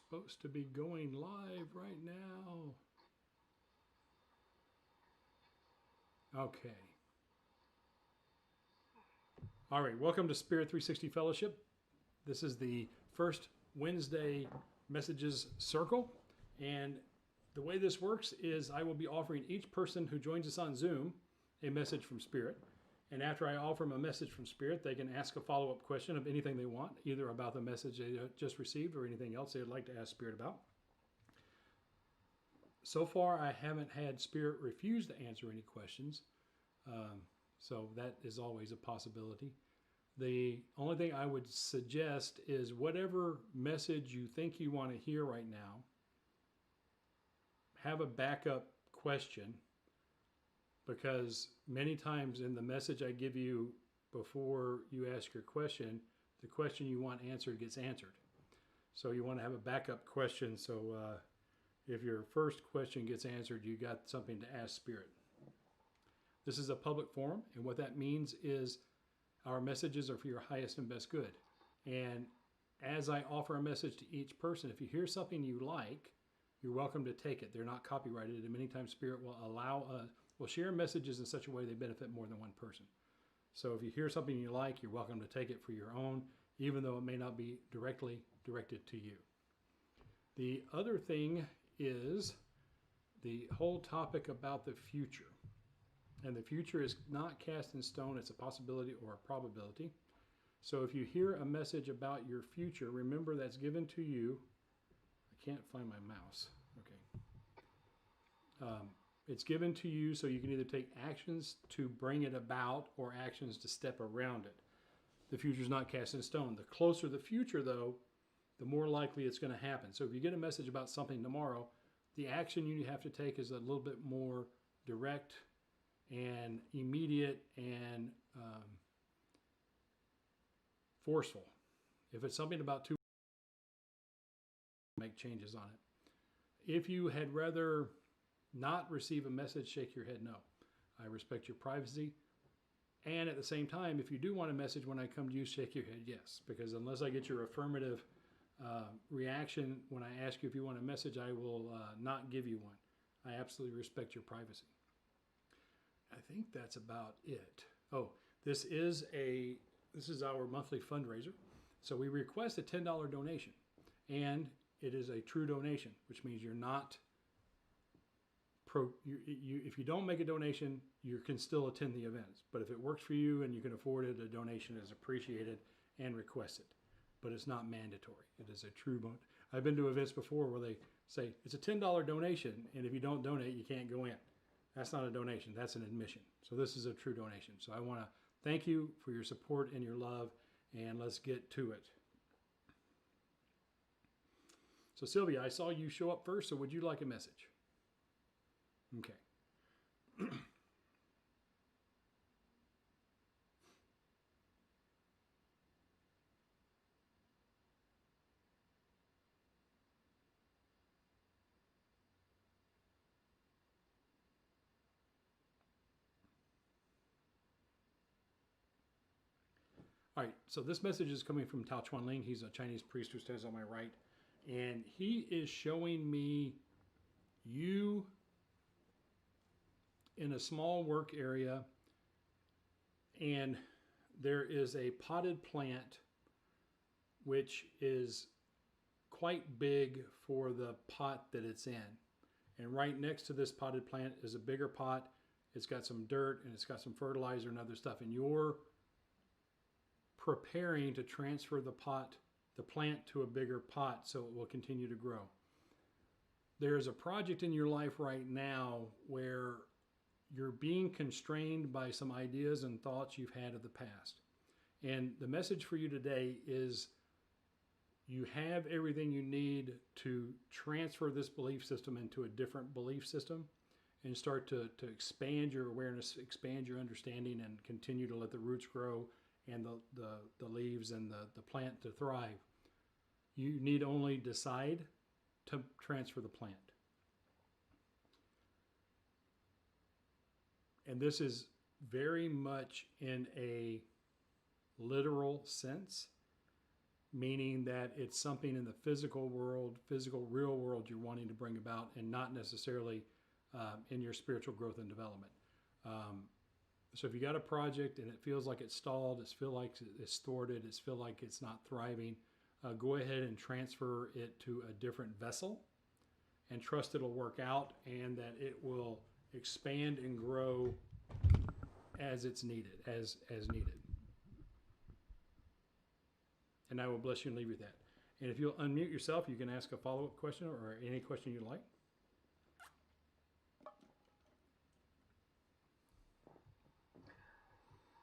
supposed to be going live right now. Okay. All right, welcome to Spirit360 Fellowship. This is the first Wednesday Messages Circle. And the way this works is I will be offering each person who joins us on Zoom a message from Spirit. And after I offer them a message from Spirit, they can ask a follow-up question of anything they want, either about the message they just received or anything else they'd like to ask Spirit about. So far, I haven't had Spirit refuse to answer any questions, so that is always a possibility. The only thing I would suggest is whatever message you think you want to hear right now, have a backup question, because many times in the message I give you before you ask your question, the question you want answered gets answered. So you want to have a backup question, so if your first question gets answered, you got something to ask Spirit. This is a public forum, and what that means is our messages are for your highest and best good. And as I offer a message to each person, if you hear something you like, you're welcome to take it. They're not copyrighted, and many times Spirit will will share messages in such a way they benefit more than one person. So if you hear something you like, you're welcome to take it for your own, even though it may not be directly directed to you. The other thing is the whole topic about the future. And the future is not cast in stone, it's a possibility or a probability. So if you hear a message about your future, remember that's given to you. I can't find my mouse. Okay. It's given to you so you can either take actions to bring it about or actions to step around it. The future is not cast in stone. The closer the future, though, the more likely it's going to happen. So if you get a message about something tomorrow, the action you have to take is a little bit more direct and immediate and forceful. If it's something about two, make changes on it. If you had rather not receive a message, shake your head no. I respect your privacy. And at the same time, if you do want a message when I come to you, shake your head yes. Because unless I get your affirmative reaction when I ask you if you want a message, I will not give you one. I absolutely respect your privacy. I think that's about it. Oh, this is our monthly fundraiser. So we request a $10 donation, and it is a true donation, which means you're not if you don't make a donation, you can still attend the events. But if it works for you and you can afford it, a donation is appreciated and requested. But it's not mandatory. It is a true bonus. I've been to events before where they say it's a $10 donation, and if you don't donate, you can't go in. That's not a donation. That's an admission. So this is a true donation. So I want to thank you for your support and your love, and let's get to it. So Sylvia, I saw you show up first, so would you like a message? Okay. All right, so this message is coming from Tao Chuan Ling. He's a Chinese priest who stands on my right. And he is showing me you in a small work area, and there is a potted plant which is quite big for the pot that it's in. And right next to this potted plant is a bigger pot. It's got some dirt and it's got some fertilizer and other stuff. And you're preparing to transfer the plant to a bigger pot so it will continue to grow. There's a project in your life right now where you're being constrained by some ideas and thoughts you've had of the past. And the message for you today is you have everything you need to transfer this belief system into a different belief system and start to expand your awareness, expand your understanding, and continue to let the roots grow and the leaves and the plant to thrive. You need only decide to transfer the plant. And this is very much in a literal sense. meaning that it's something in the physical world, physical real world you're wanting to bring about, and not necessarily in your spiritual growth and development. So if you got a project and it feels like it's stalled, it feels like it's thwarted, it feels like it's not thriving, go ahead and transfer it to a different vessel and trust it'll work out and that it will expand and grow as it's needed, as needed. And I will bless you and leave you with that. And if you'll unmute yourself, you can ask a follow-up question or any question you'd like.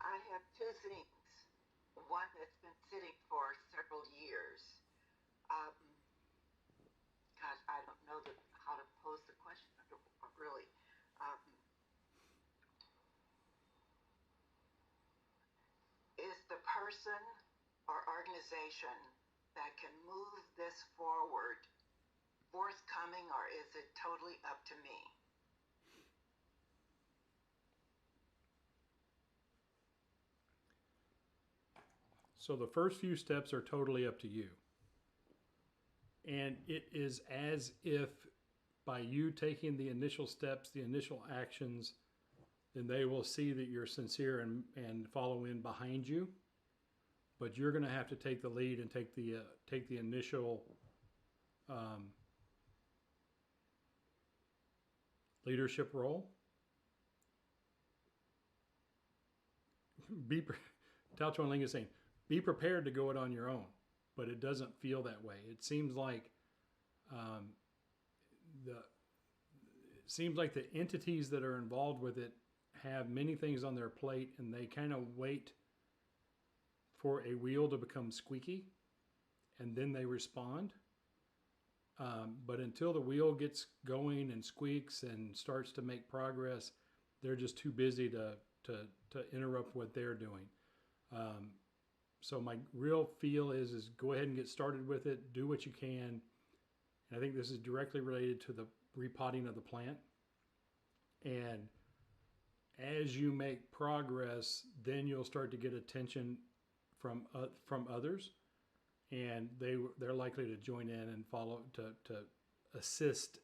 I have two things. One that's been sitting for several years. Gosh, I don't know how to pose the question really. Is the person or organization that can move this forward forthcoming, or is it totally up to me? So the first few steps are totally up to you. And it is as if by you taking the initial steps, the initial actions, then they will see that you're sincere and follow in behind you. But you're going to have to take the lead and take the initial leadership role. Tao Chuan Ling is saying, be prepared to go it on your own, but it doesn't feel that way. It seems like the entities that are involved with it have many things on their plate, and they kind of wait for a wheel to become squeaky, and then they respond. But until the wheel gets going and squeaks and starts to make progress, they're just too busy to interrupt what they're doing. So my real feel is go ahead and get started with it. Do what you can. And I think this is directly related to the repotting of the plant. And as you make progress, then you'll start to get attention from others, and they're likely to join in and follow to assist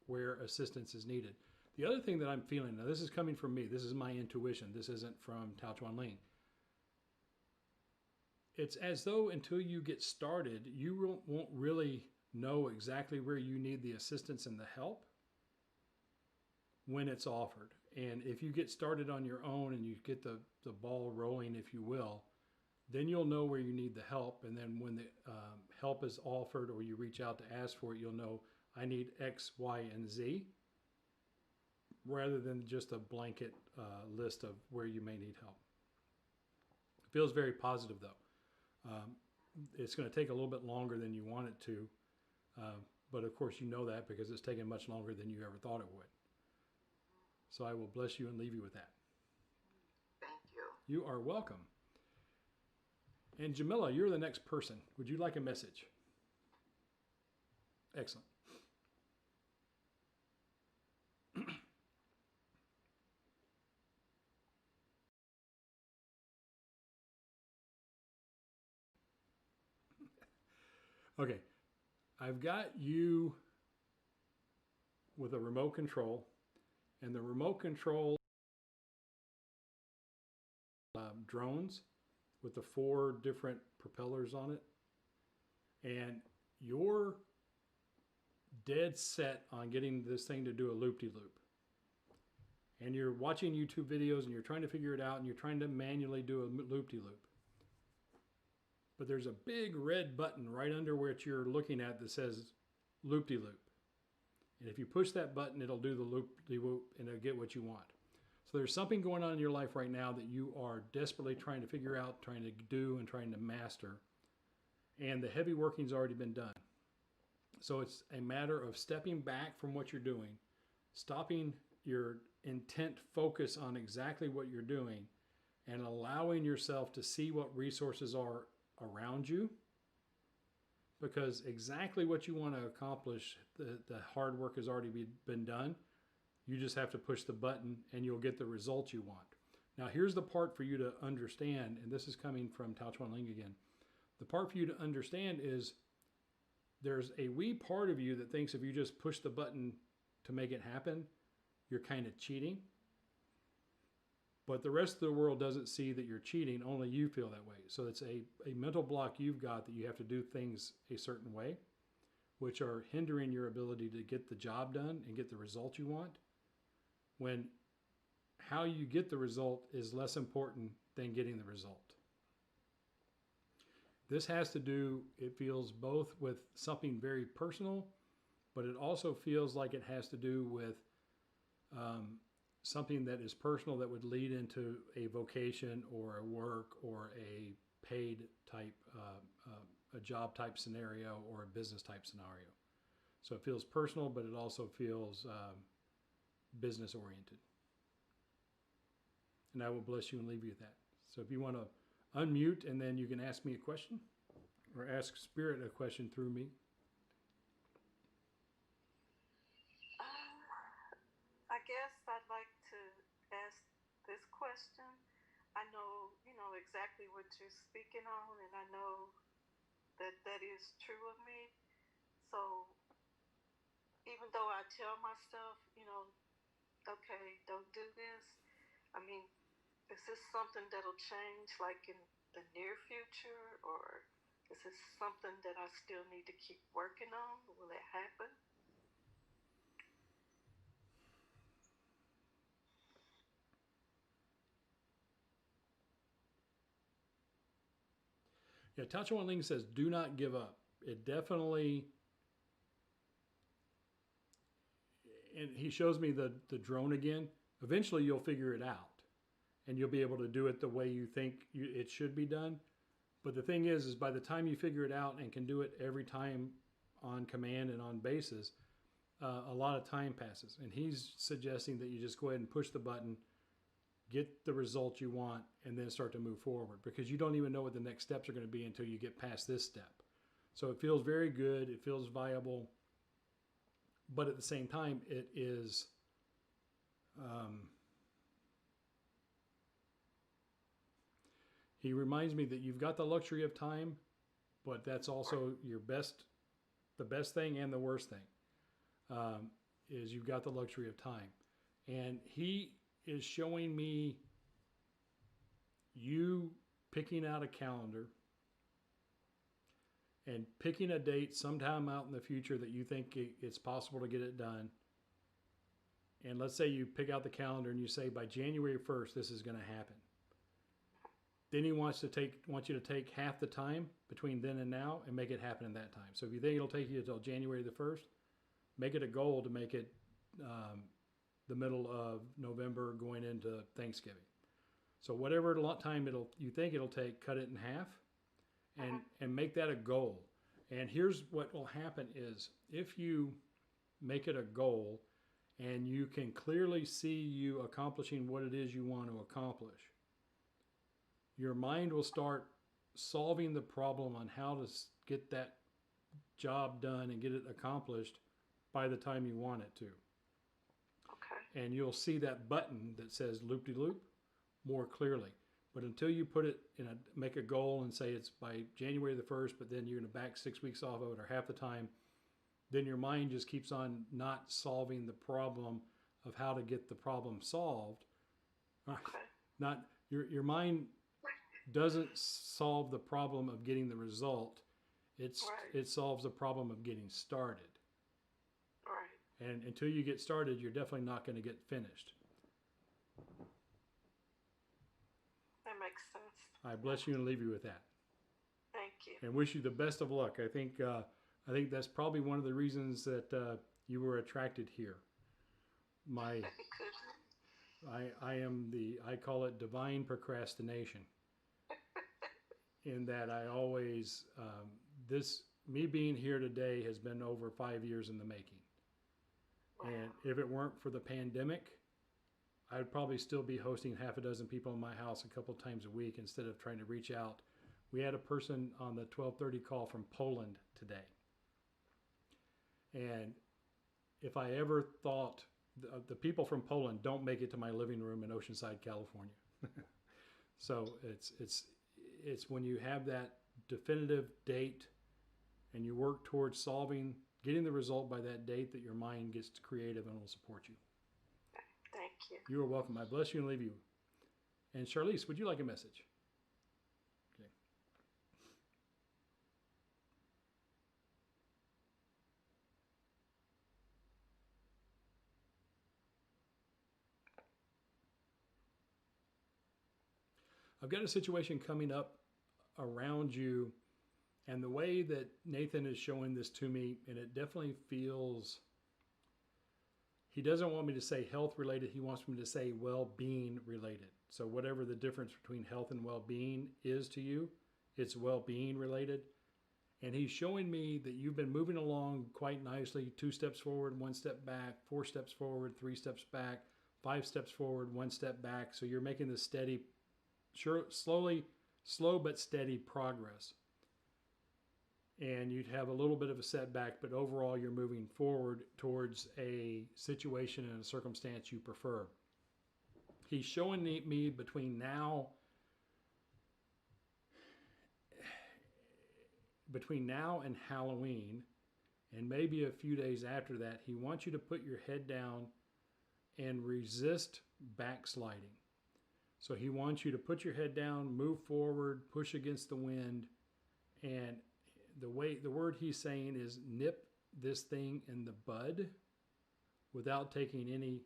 where assistance is needed. The other thing that I'm feeling, now this is coming from me, this is my intuition, this isn't from Tao Chuan Ling. It's as though until you get started, you won't really know exactly where you need the assistance and the help when it's offered. And if you get started on your own and you get the ball rolling, if you will, then you'll know where you need the help. And then when the help is offered or you reach out to ask for it, you'll know I need X, Y, and Z, rather than just a blanket list of where you may need help. It feels very positive, though. It's going to take a little bit longer than you want it to, but of course you know that because it's taken much longer than you ever thought it would. So I will bless you and leave you with that. Thank you. You are welcome. And Jamila, you're the next person. Would you like a message? Excellent. Okay, I've got you with a remote control, and the remote control drones with the 4 different propellers on it, and you're dead set on getting this thing to do a loop-de-loop. And you're watching YouTube videos and you're trying to figure it out and you're trying to manually do a loop-de-loop. But there's a big red button right under what you're looking at that says loop-de-loop. And if you push that button, it'll do the loop-de-loop and it'll get what you want. So there's something going on in your life right now that you are desperately trying to figure out, trying to do, and trying to master. And the heavy working's already been done. So it's a matter of stepping back from what you're doing, stopping your intent focus on exactly what you're doing, and allowing yourself to see what resources are around you, because exactly what you want to accomplish, the hard work has already been done. You just have to push the button and you'll get the results you want. Now here's the part for you to understand, and this is coming from Tao Chuan Ling again. The part for you to understand is there's a wee part of you that thinks if you just push the button to make it happen, you're kind of cheating. But the rest of the world doesn't see that you're cheating, only you feel that way. So it's a mental block you've got that you have to do things a certain way, which are hindering your ability to get the job done and get the result you want, when how you get the result is less important than getting the result. This has to do, it feels both with something very personal, but it also feels like it has to do with something that is personal that would lead into a vocation or a work or a paid type, a job type scenario or a business type scenario. So it feels personal, but it also feels business oriented. And I will bless you and leave you with that. So if you want to unmute and then you can ask me a question or ask Spirit a question through me. I guess I'd like to ask this question. I know, exactly what you're speaking on, and I know that that is true of me. So even though I tell myself, okay, don't do this, I mean, is this something that'll change like in the near future, or is this something that I still need to keep working on? Will it happen? Yeah, Tacho Ling says, do not give up. It definitely, and he shows me the drone again. Eventually you'll figure it out and you'll be able to do it the way you think it should be done. But the thing is by the time you figure it out and can do it every time on command and on basis, a lot of time passes. And he's suggesting that you just go ahead and push the button, get the result you want, and then start to move forward, because you don't even know what the next steps are going to be until you get past this step. So it feels very good. It feels viable. But at the same time, it is he reminds me that you've got the luxury of time, but that's also the best thing and the worst thing is you've got the luxury of time. And he is showing me you picking out a calendar and picking a date sometime out in the future that you think it's possible to get it done. And let's say you pick out the calendar and you say by January 1st, this is going to happen. Then he wants you to take half the time between then and now and make it happen in that time. So if you think it'll take you until January the 1st, make it a goal to make it the middle of November going into Thanksgiving. So whatever time you think it'll take, cut it in half and make that a goal. And here's what will happen is if you make it a goal and you can clearly see you accomplishing what it is you want to accomplish, your mind will start solving the problem on how to get that job done and get it accomplished by the time you want it to. Okay. And you'll see that button that says loop-de-loop more clearly. But until you put it make a goal and say it's by January the 1st, but then you're going to back 6 weeks off of it or half the time, then your mind just keeps on not solving the problem of how to get the problem solved. Okay. Your mind doesn't solve the problem of getting the result. It solves the problem of getting started. Right. And until you get started, you're definitely not going to get finished. That makes sense. I bless you and leave you with that. Thank you. And wish you the best of luck. I think that's probably one of the reasons that you were attracted here. I call it divine procrastination. In that I always, me being here today has been over 5 years in the making. Wow. And if it weren't for the pandemic, I'd probably still be hosting half a dozen people in my house a couple times a week instead of trying to reach out. We had a person on the 12:30 call from Poland today. And if I ever thought, the people from Poland don't make it to my living room in Oceanside, California. So it's when you have that definitive date, and you work towards getting the result by that date that your mind gets creative and will support you. Thank you. You are welcome. I bless you and leave you. And Charlize, would you like a message? Okay. I've got a situation coming up around you, and the way that Nathan is showing this to me, and it definitely feels, he doesn't want me to say health related, he wants me to say well-being related. So whatever the difference between health and well-being is to you, it's well-being related. And he's showing me that you've been moving along quite nicely, 2 steps forward, 1 step back, 4 steps forward, 3 steps back, 5 steps forward, 1 step back. So you're making this steady, slow but steady progress. And you'd have a little bit of a setback, but overall you're moving forward towards a situation and a circumstance you prefer. He's showing me between now and Halloween, and maybe a few days after that, he wants you to put your head down and resist backsliding. So he wants you to put your head down, move forward, push against the wind, and the word he's saying is nip this thing in the bud without taking any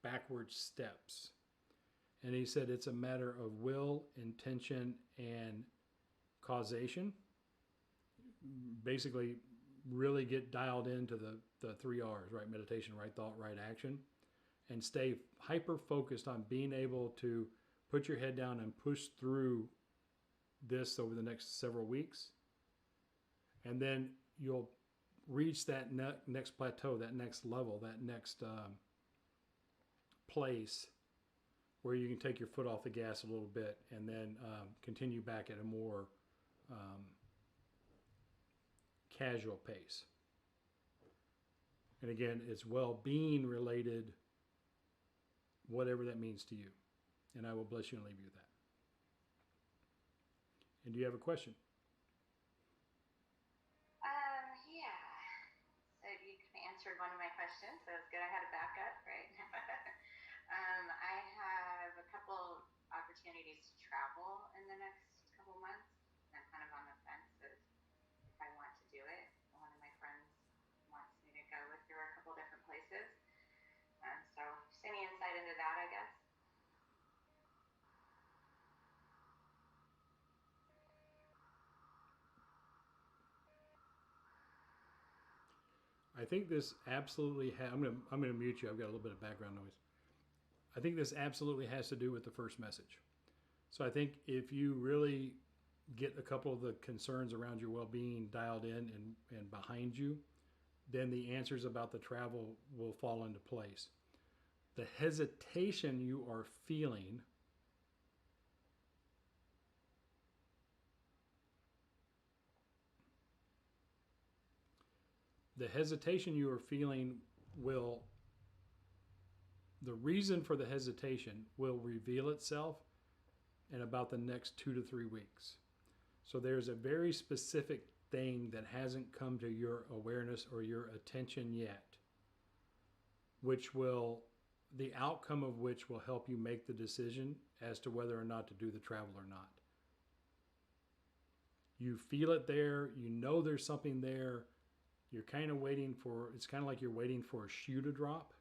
backward steps. And he said it's a matter of will, intention, and causation. Basically, really get dialed into the 3 R's, right? Meditation, right thought, right action, and stay hyper focused on being able to put your head down and push through this over the next several weeks. And then you'll reach that next plateau, that next level, that next place where you can take your foot off the gas a little bit and then continue back at a more casual pace. And again, it's well-being related, whatever that means to you. And I will bless you and leave you with that. And do you have a question? So you kind of answered one of my questions, so it's good I had a backup, right? I have a couple opportunities to travel in the next couple months. And I'm kind of on the fence of if I want to do it. One of my friends wants me to go with her a couple different places. So just any insight into that, I guess. I think this absolutely I'm gonna mute you. I've got a little bit of background noise. I think this absolutely has to do with the first message. So I think if you really get a couple of the concerns around your well-being dialed in and behind you, then the answers about the travel will fall into place. The hesitation you are feeling the reason for the hesitation will reveal itself in about the next 2 to 3 weeks. So there's a very specific thing that hasn't come to your awareness or your attention yet, the outcome of which will help you make the decision as to whether or not to do the travel or not. You feel it there, you know there's something there, you're kind of it's kind of like you're waiting for a shoe to drop.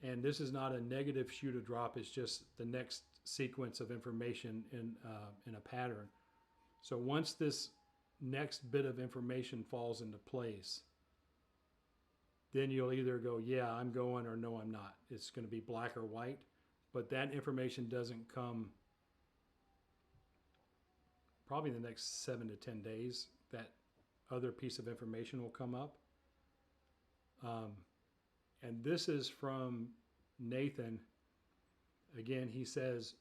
And this is not a negative shoe to drop, it's just the next sequence of information in a pattern. So once this next bit of information falls into place, then you'll either go, yeah, I'm going, or no, I'm not. It's going to be black or white, but that information doesn't come probably in the next 7 to 10 days. That other piece of information will come up. And this is from Nathan. Again, he says,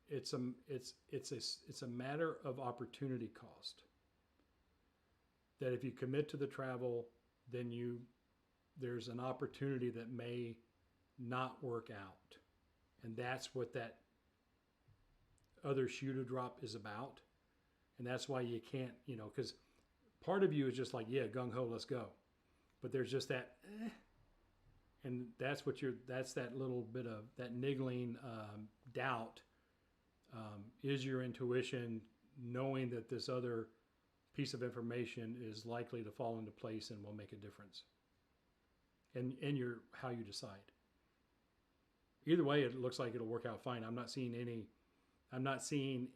it's a matter of opportunity cost. That if you commit to the travel, then there's an opportunity that may not work out. And that's what that other shoe to drop is about. And that's why you can't, because part of you is just like, yeah, gung-ho, let's go. But there's just that, and that's that little bit of that niggling doubt is your intuition knowing that this other piece of information is likely to fall into place and will make a difference in how you decide. Either way, it looks like it'll work out fine. I'm not seeing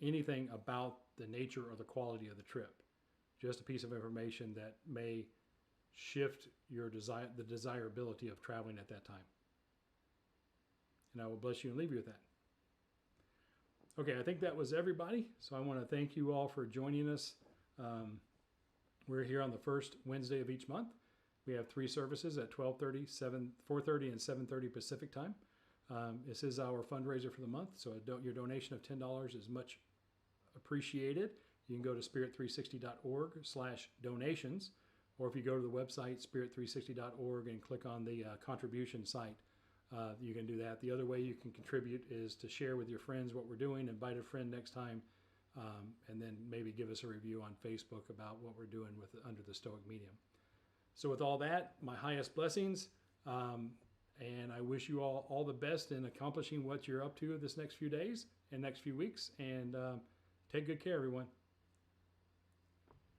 anything about the nature or the quality of the trip. Just a piece of information that may shift the desirability of traveling at that time. And I will bless you and leave you with that. Okay, I think that was everybody. So I want to thank you all for joining us. We're here on the first Wednesday of each month. We have 3 services at 12:30, 4:30, and 7:30 Pacific time. This is our fundraiser for the month, so your donation of $10 is much appreciated. You can go to spirit360.org/donations, or if you go to the website spirit360.org and click on the contribution site, you can do that. The other way you can contribute is to share with your friends what we're doing, invite a friend next time, and then maybe give us a review on Facebook about what we're doing under the Stoic Medium. So with all that, my highest blessings, and I wish you all the best in accomplishing what you're up to this next few days and next few weeks, and take good care, everyone.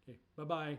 Okay, bye-bye.